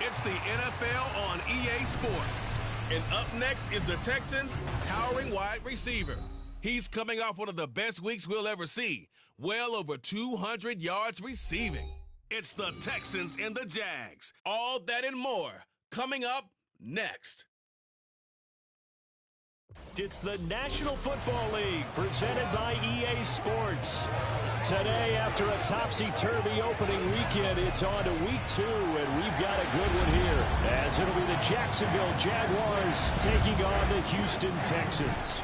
It's the NFL on EA Sports. And up next is the Texans' towering wide receiver. He's coming off one of the best weeks we'll ever see, well over 200 yards receiving. It's the Texans and the Jags. All that and more coming up next. It's the National Football League presented by EA Sports. Today, after a topsy-turvy opening weekend, it's on to week 2, and we've got a good one here, as it'll be the Jacksonville Jaguars taking on the Houston Texans.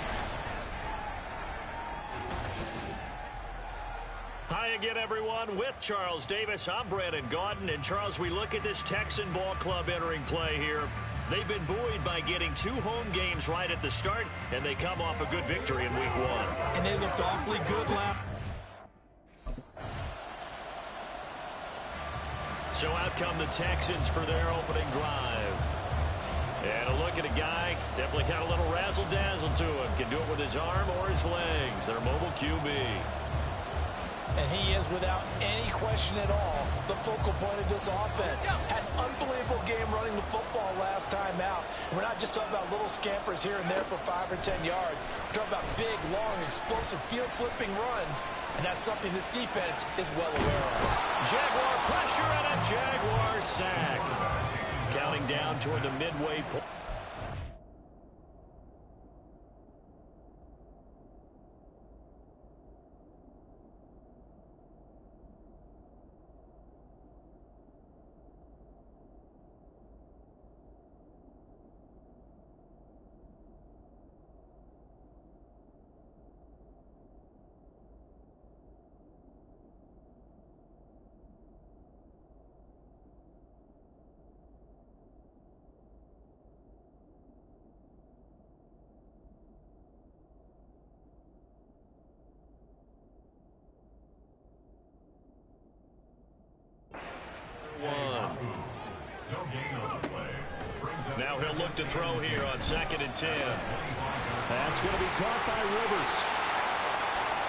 Hi again, everyone. With Charles Davis, I'm Brandon Gaudin. And, Charles, we look at this Texan ball club entering play here. They've been buoyed by getting 2 home games right at the start, and they come off a good victory in week 1. And they looked awfully good last. So out come the Texans for their opening drive. And a look at a guy, definitely got a little razzle-dazzle to him. Can do it with his arm or his legs. Their mobile QB. And he is, without any question at all, the focal point of this offense. Had an unbelievable game running the football last time out. And we're not just talking about little scampers here and there for 5 or 10 yards. We're talking about big, long, explosive, field-flipping runs. And that's something this defense is well aware of. Jaguar pressure and a Jaguar sack. Counting down toward the midway point. Now he'll look to throw here on 2nd and 10. That's going to be caught by Rivers.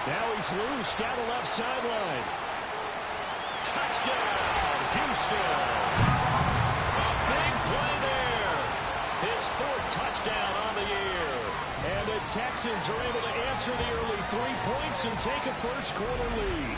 Now he's loose down the left sideline. Touchdown, Houston. Big play there. His 4th touchdown on the year. And the Texans are able to answer the early 3 points and take a first-quarter lead.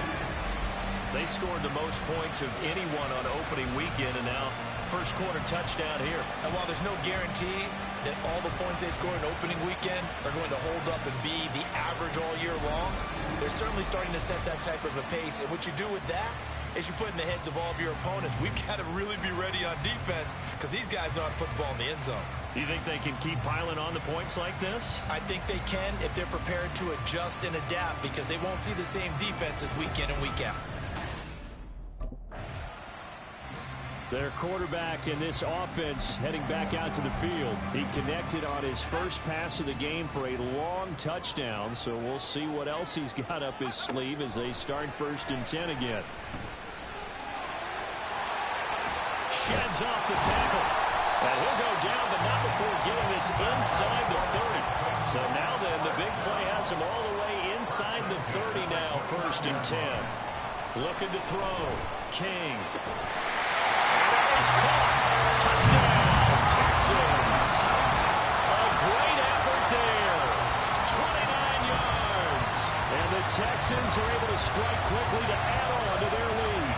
They scored the most points of anyone on opening weekend, and now first-quarter touchdown here. And while there's no guarantee that all the points they score in opening weekend are going to hold up and be the average all year long, they're certainly starting to set that type of a pace. And what you do with that is you put in the heads of all of your opponents, we've got to really be ready on defense because these guys know how to put the ball in the end zone. You think they can keep piling on the points like this? I think they can if they're prepared to adjust and adapt because they won't see the same defenses week in and week out. Their quarterback in this offense heading back out to the field. He connected on his first pass of the game for a long touchdown, so we'll see what else he's got up his sleeve as they start 1st and 10 again. Sheds off the tackle. And he'll go down, but not before getting this inside the 30. So now then, the big play has him all the way inside the 30 now, 1st and 10. Looking to throw. King. Caught. Touchdown, Texans. A great effort there. 29 yards. And the Texans are able to strike quickly to add on to their lead.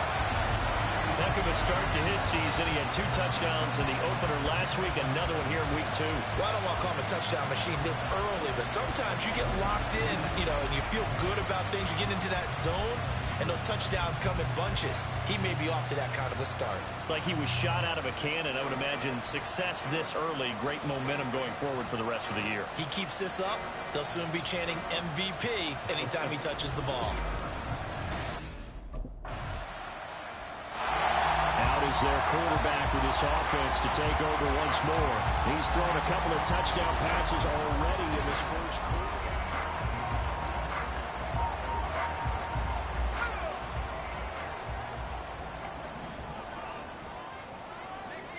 Heck of a start to his season. He had 2 touchdowns in the opener last week, another one here in week 2. Well, I don't want to call him a touchdown machine this early, but sometimes you get locked in, and you feel good about things. You get into that zone, and those touchdowns come in bunches. He may be off to that kind of a start. It's like he was shot out of a cannon. I would imagine success this early, great momentum going forward for the rest of the year. He keeps this up, they'll soon be chanting MVP anytime he touches the ball. Out is their quarterback with this offense to take over once more. He's thrown a couple of touchdown passes already in this first quarter.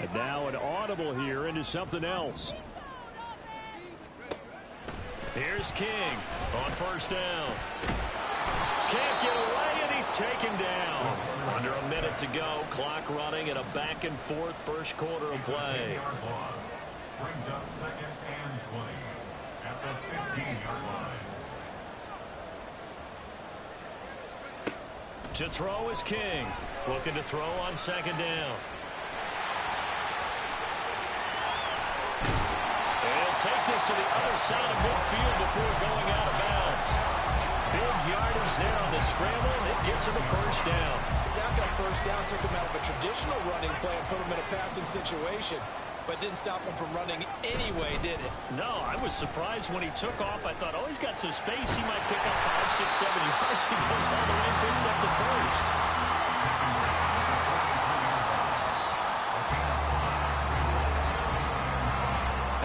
And now an audible here into something else. Here's King on 1st down. can't get away, and he's taken down. Under a minute to go. Clock running at a back-and-forth first quarter of play. Brings up 2nd and 20 at the 15-yard line. To throw is King. Looking to throw on 2nd down. And take this to the other side of midfield before going out of bounds. Big yardage there on the scramble, and it gets him a first down. Sack on first down took him out of a traditional running play and put him in a passing situation, but didn't stop him from running anyway, did it? No, I was surprised when he took off. I thought, oh, he's got some space. He might pick up 5, 6, 7 yards. He goes all the way and picks up the first.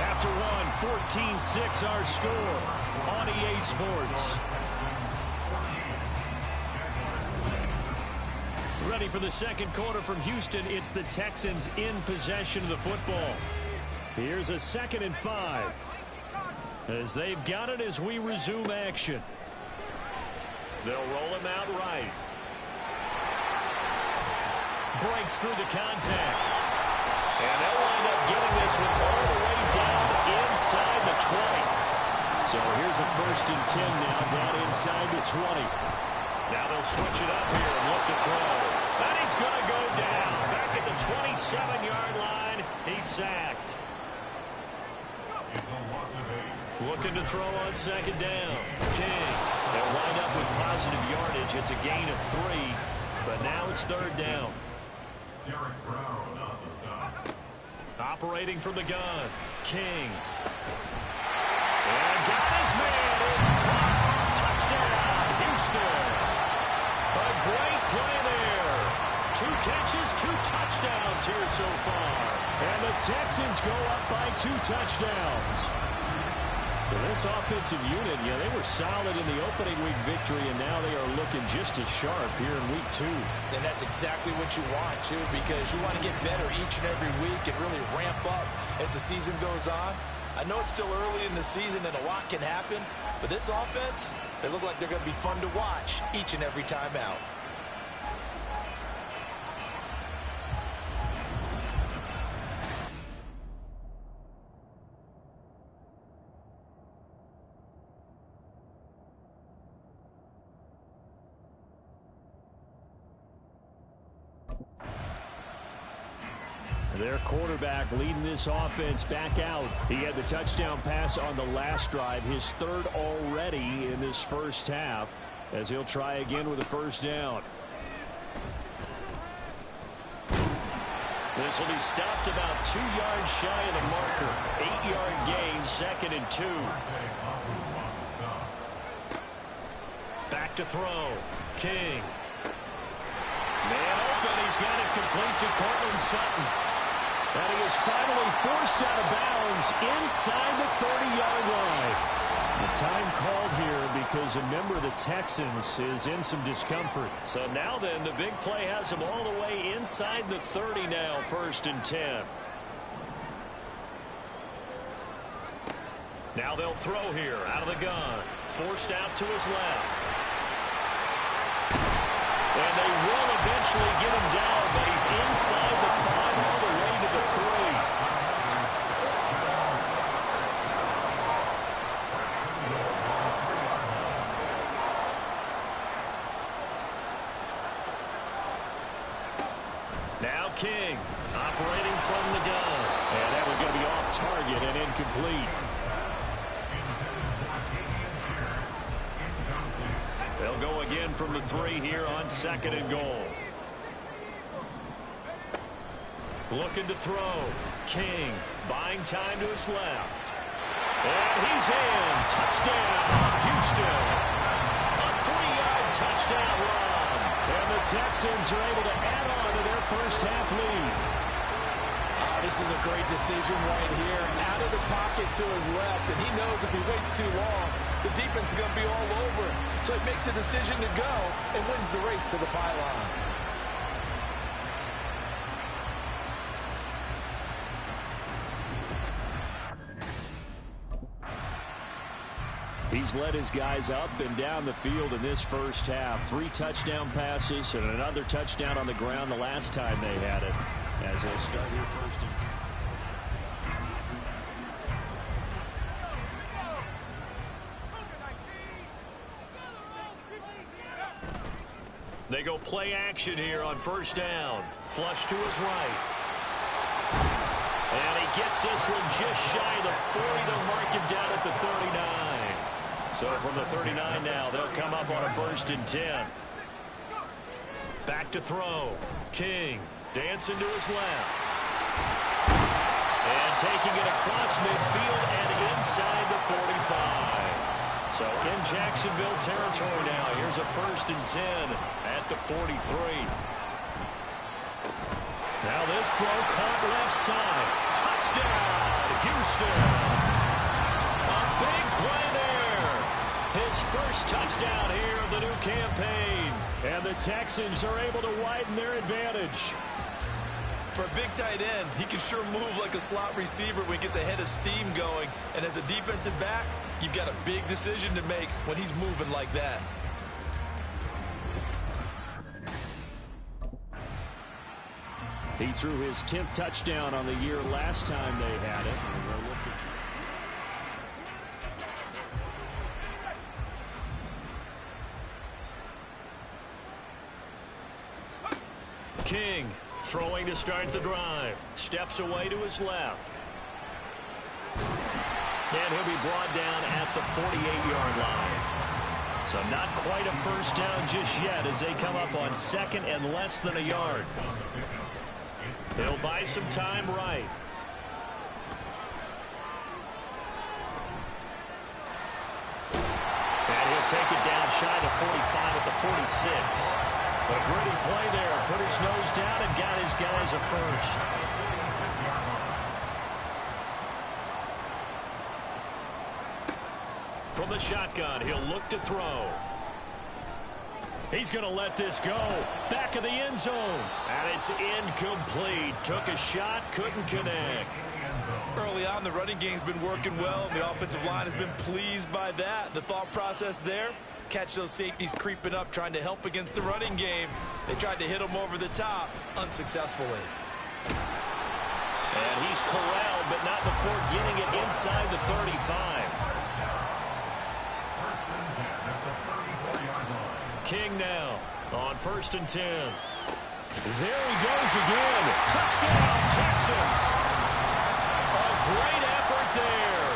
After one, 14-6 our score on EA Sports. Ready for the second quarter from Houston. It's the Texans in possession of the football. Here's a 2nd and 5. As they've got it as we resume action. They'll roll him out right. Breaks through the contact. And they'll wind up getting this one all the way down inside the 20. So here's a 1st and 10 now down inside the 20. Now they'll switch it up here and look to throw. And he's going to go down. Back at the 27-yard line. He's sacked. It's a loss of 8. Looking to throw on 2nd down. King. They'll wind up with positive yardage. It's a gain of 3. But now it's 3rd down. Derek Brown on the stop. Operating from the gun. King. And got his man. It's caught. Touchdown, Houston. A great play there. 2 catches, 2 touchdowns here so far. And the Texans go up by 2 touchdowns. Well, this offensive unit, they were solid in the opening week victory, and now they are looking just as sharp here in week 2. And that's exactly what you want, too, because you want to get better each and every week and really ramp up as the season goes on. I know it's still early in the season and a lot can happen, but this offense, they look like they're going to be fun to watch each and every time out. Their quarterback leading this offense back out. He had the touchdown pass on the last drive, his 3rd already in this first half, as he'll try again with a 1st down. This will be stopped about 2 yards shy of the marker. 8-yard gain, 2nd and 2. Back to throw. King. Man open, he's got it complete to Cortland Sutton. And he is finally forced out of bounds inside the 30-yard line. The time called here because a member of the Texans is in some discomfort. So now then, the big play has him all the way inside the 30 now, 1st and 10. Now they'll throw here out of the gun. Forced out to his left. And they will eventually get him down, but he's inside the 5 all the way to the 3. Now King operating from the gun. And that one going to be off target and incomplete. They'll go again from the 3 here on 2nd and goal. Looking to throw. King buying time to his left. And he's in. Touchdown, Houston. A 3-yard touchdown run. And the Texans are able to add on to their first half lead. This is a great decision right here. Out of the pocket to his left, and he knows if he waits too long, the defense is going to be all over him. So he makes a decision to go and wins the race to the pylon. He's led his guys up and down the field in this first half. 3 touchdown passes and another touchdown on the ground the last time they had it. As they'll start here first and 10. They go play action here on first down. Flush to his right. And he gets this one just shy of the 40. They'll mark him down at the 39. So from the 39 now, they'll come up on a first and 10. Back to throw. King dancing to his left. And taking it across midfield and inside the 45. So in Jacksonville territory now. Here's a first and 10 at the 43. Now this throw caught left side. Touchdown, Houston. A big play there. His first touchdown here of the new campaign. And the Texans are able to widen their advantage. For a big tight end, he can sure move like a slot receiver when he gets a head of steam going. And as a defensive back, you've got a big decision to make when he's moving like that. He threw his 10th touchdown on the year last time they had it. King throwing to start the drive. Steps away to his left. And he'll be brought down at the 48-yard line. So not quite a first down just yet as they come up on second and less than a yard. He'll buy some time right. And he'll take it down shy of 45 at the 46. A gritty play there. Put his nose down and got his guys a first. From the shotgun, he'll look to throw. He's going to let this go. Back of the end zone. And it's incomplete. Took a shot, couldn't connect. Early on, the running game's been working well, and the offensive line has been pleased by that. The thought process there, catch those safeties creeping up, trying to help against the running game. They tried to hit him over the top, unsuccessfully. And he's corralled, but not before getting it inside the 35. King now on first and 10. There he goes again. Touchdown, Texans. A great effort there.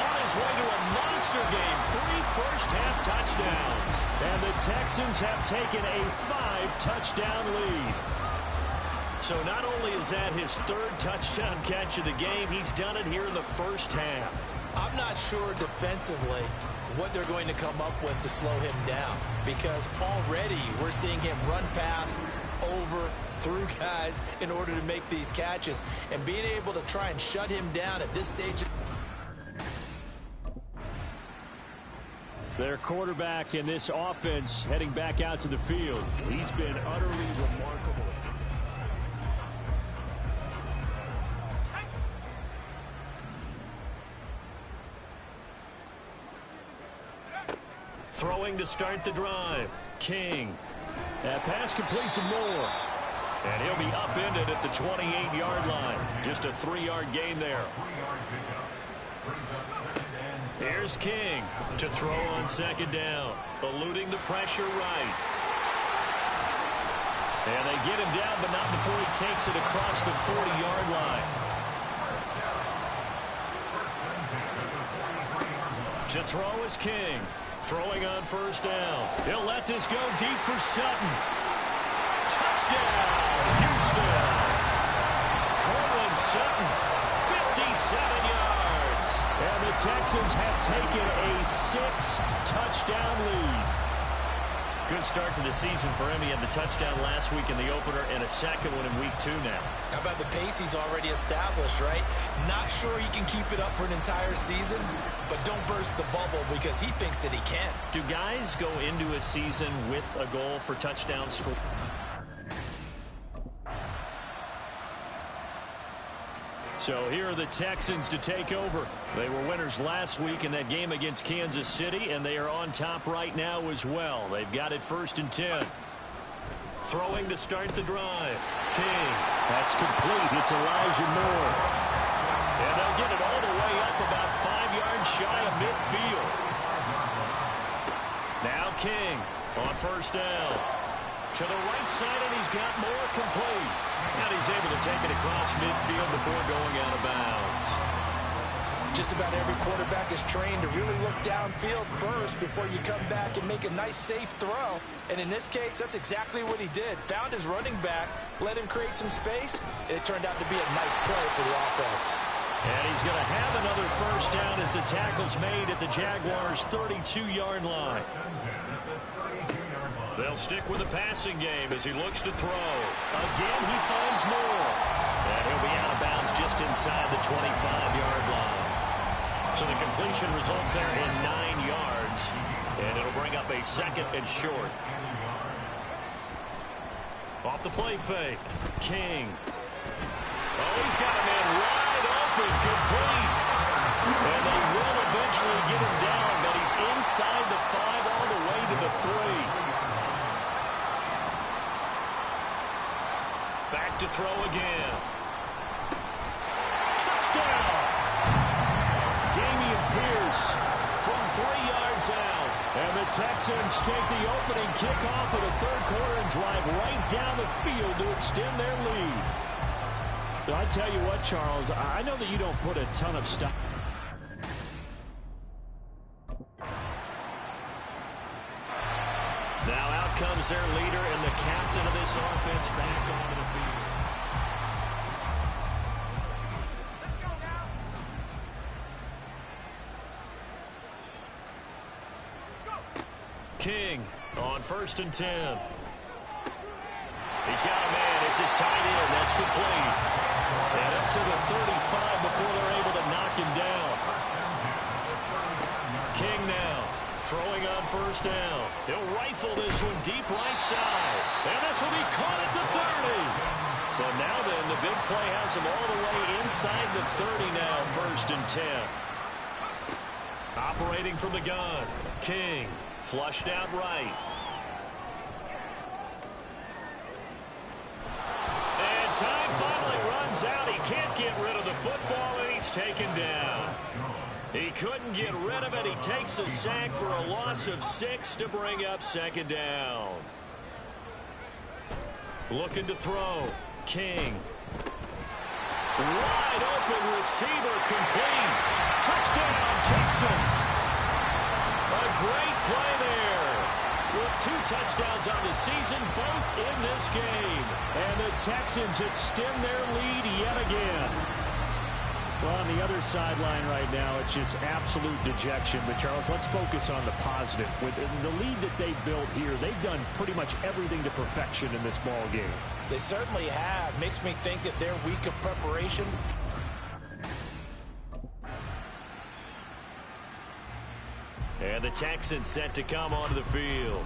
On his way to a monster game. 3 first-half touchdowns. And the Texans have taken a 5-touchdown lead. So not only is that his 3rd touchdown catch of the game, he's done it here in the first half. I'm not sure defensively what they're going to come up with to slow him down, because already we're seeing him run past, over, through guys in order to make these catches, and being able to try and shut him down at this stage. Their quarterback in this offense heading back out to the field. He's been utterly remarkable. Throwing to start the drive. King. That pass complete to Moore. And he'll be upended at the 28-yard line. Just a 3-yard gain there. Here's King to throw on second down. Eluding the pressure right. And they get him down, but not before he takes it across the 40-yard line. To throw is King. Throwing on first down. He'll let this go deep for Sutton. Touchdown, Houston. Cortland Sutton, 57 yards. And the Texans have taken a 6-touchdown lead. Good start to the season for him. He had the touchdown last week in the opener and a second one in week 2 now. How about the pace he's already established, right? Not sure he can keep it up for an entire season, but don't burst the bubble because he thinks that he can. Do guys go into a season with a goal for touchdown score? So here are the Texans to take over. They were winners last week in that game against Kansas City, and they are on top right now as well. They've got it 1st and 10. Throwing to start the drive. King. That's complete. It's Elijah Moore. And they'll get it all the way up about 5 yards shy of midfield. Now King on 1st down. To the right side, and he's got Moore complete. And he's able to take it across midfield before going out of bounds. Just about every quarterback is trained to really look downfield first before you come back and make a nice, safe throw. And in this case, that's exactly what he did. Found his running back, let him create some space, and it turned out to be a nice play for the offense. And he's going to have another 1st down as the tackle's made at the Jaguars' 32-yard line. They'll stick with the passing game as he looks to throw. Again, he finds Moore. And he'll be out of bounds just inside the 25-yard line. So the completion results there in 9 yards. And it'll bring up a 2nd and short. Off the play fake. King. Oh, he's got a man wide open, complete. And they will eventually get him down, but he's inside the 5 all the way to the 3. Back to throw again. Touchdown! Dameon Pierce from 3 yards out. And the Texans take the opening kickoff of the 3rd quarter and drive right down the field to extend their lead. But I tell you what, Charles, I know that you don't put a ton of stock. Now out comes their leader and the captain of this offense back onto the field. King on 1st and 10. He's got a man. It's his tight end. That's complete. And up to the 35 before they're able to knock him down. King now throwing on 1st down. He'll rifle this one deep right side. And this will be caught at the 30. So now then, the big play has him all the way inside the 30 now, 1st and 10. Operating from the gun. King flushed out right. And time finally runs out. He can't get rid of the football, and he's taken down. He couldn't get rid of it. He takes a sack for a loss of 6 to bring up 2nd down. Looking to throw. King. Wide open receiver, complete. Touchdown, Texans. A great play there. With 2 touchdowns on the season, both in this game. And the Texans extend their lead yet again. Well, on the other sideline right now, it's just absolute dejection. But, Charles, let's focus on the positive. With the lead that they built here, they've done pretty much everything to perfection in this ball game. They certainly have. Makes me think that their week of preparation. And the Texans set to come onto the field.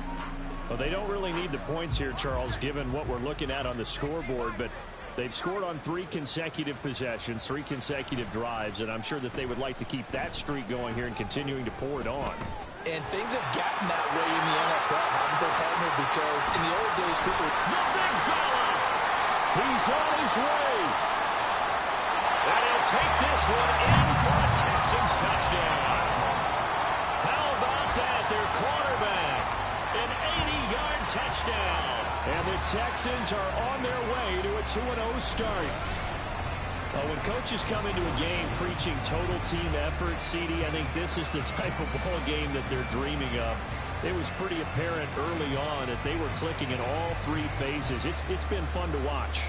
Well, they don't really need the points here, Charles, given what we're looking at on the scoreboard. But they've scored on 3 consecutive possessions, 3 consecutive drives, and I'm sure that they would like to keep that streak going here and continuing to pour it on. And things have gotten that way in the NFL, haven't they, partner? Because in the old days, people... The big fella! He's on his way. And he'll take this one in for a Texans touchdown. How about that? Their quarterback. An 80-yard touchdown. And the Texans are on their way to a 2-0 start. Well, when coaches come into a game preaching total team effort, CD, I think this is the type of ball game that they're dreaming of. It was pretty apparent early on that they were clicking in all 3 phases. It's been fun to watch.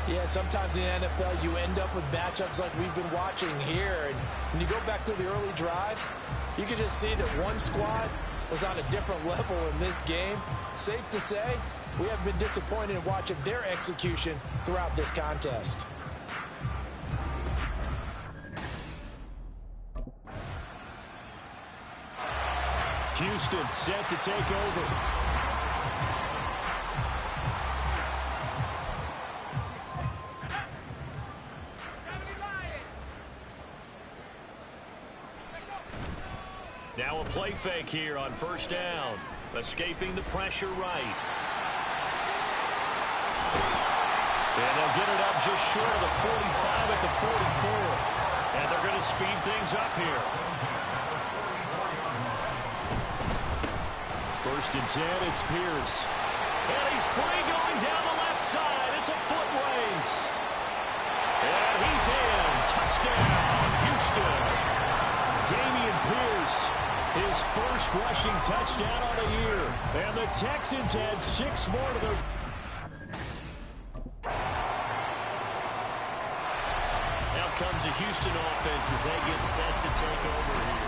Yeah, sometimes in the NFL you end up with matchups like we've been watching here. And when you go back to the early drives, you can just see that one squad was on a different level in this game. Safe to say, we have been disappointed in watching their execution throughout this contest. Houston set to take over. fake here on first down. Escaping the pressure right. And they'll get it up just short of the 45 at the 44. And they're going to speed things up here. First and 10, it's Pierce. And he's free going down the left side. It's a foot race. And he's in. Touchdown, Houston. Dameon Pierce, his first rushing touchdown on the year. And the Texans add 6 more to their... Now comes the Houston offense as they get set to take over here.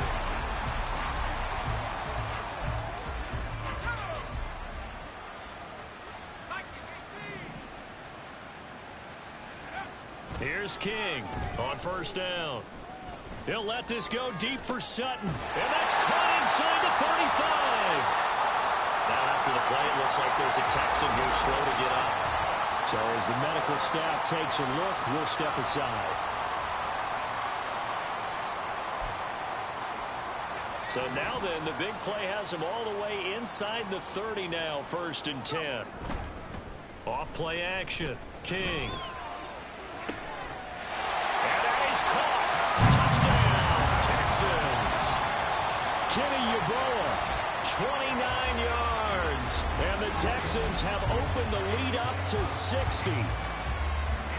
Here's King on first down. He'll let this go deep for Sutton. And that's caught inside the 35. Now after the play, it looks like there's a Texan here slow to get up. So as the medical staff takes a look, we'll step aside. So now then, the big play has him all the way inside the 30 now, first and 10. Off play action. King. Caught. Touchdown, Texans. Kenny Yeboah, 29 yards. And the Texans have opened the lead up to 60.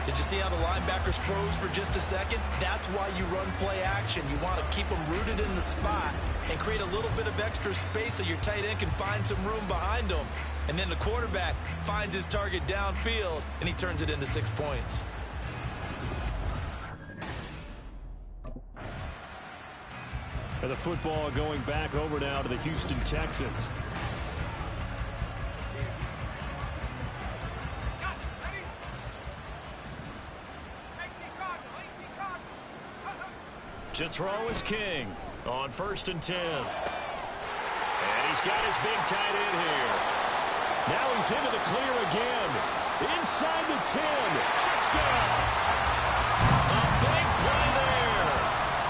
Did you see how the linebackers froze for just a second? That's why you run play action. You want to keep them rooted in the spot and create a little bit of extra space so your tight end can find some room behind them. And then the quarterback finds his target downfield, and he turns it into 6 points. And the football going back over now to the Houston Texans. To throw is King on first and 10. And he's got his big tight end here. Now he's into the clear again. Inside the 10. Touchdown. A big play there.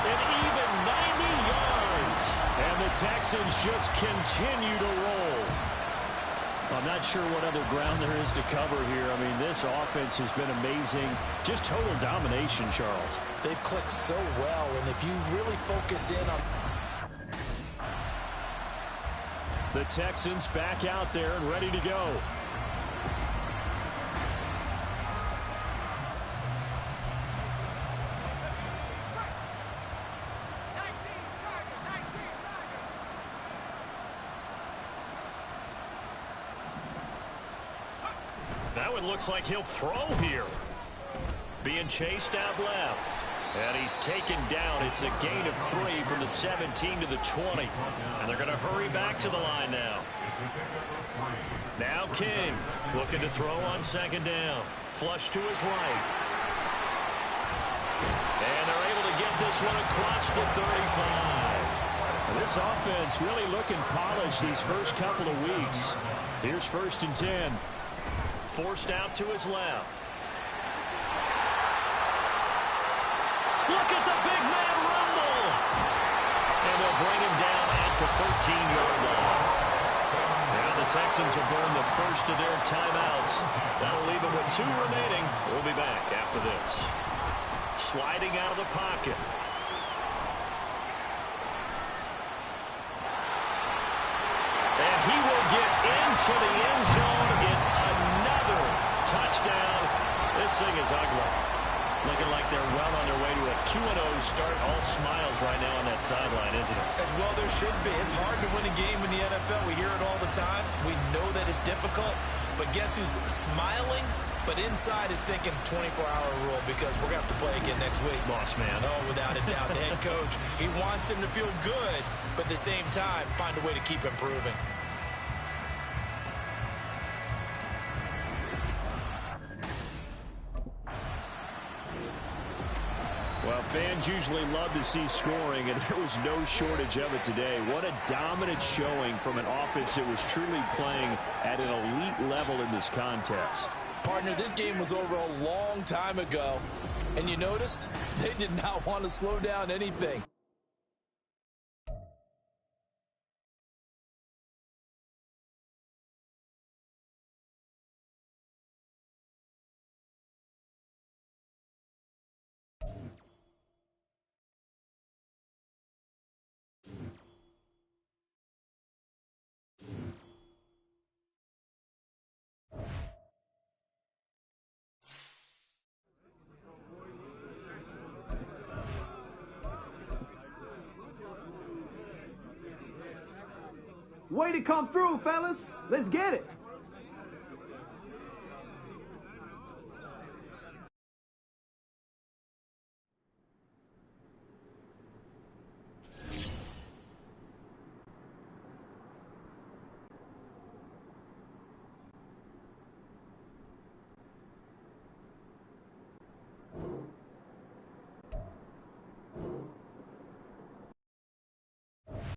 An even 90 yards. And the Texans just continue to roll. I'm not sure what other ground there is to cover here. I mean, this offense has been amazing. Just total domination, Charles. They've clicked so well, and if you really focus in on... The Texans back out there and ready to go. Now it looks like he'll throw here. Being chased out left. And he's taken down. It's a gain of 3 from the 17 to the 20. And they're going to hurry back to the line now. Now King looking to throw on second down. Flush to his right. And they're able to get this one across the 35. And this offense really looking polished these first couple of weeks. Here's first and 10. Forced out to his left. Look at the big man rumble. And they'll bring him down at the 13-yard line. Now the Texans will burn the first of their timeouts. That'll leave them with 2 remaining. We'll be back after this. Sliding out of the pocket. And he will get into the end zone. It's another touchdown. This thing is ugly. Looking like they're well on their way to a 2-0 start. All smiles right now on that sideline, isn't it? As well there should be. It's hard to win a game in the NFL. We hear it all the time. We know that it's difficult. But guess who's smiling? But inside is thinking 24-hour rule because we're going to have to play again next week. Boss man. Oh, without a doubt. The head coach, he wants him to feel good, but at the same time, find a way to keep improving. Well, fans usually love to see scoring, and there was no shortage of it today. What a dominant showing from an offense that was truly playing at an elite level in this contest. Partner, this game was over a long time ago, and you noticed they did not want to slow down anything. Way to come through, fellas. Let's get it.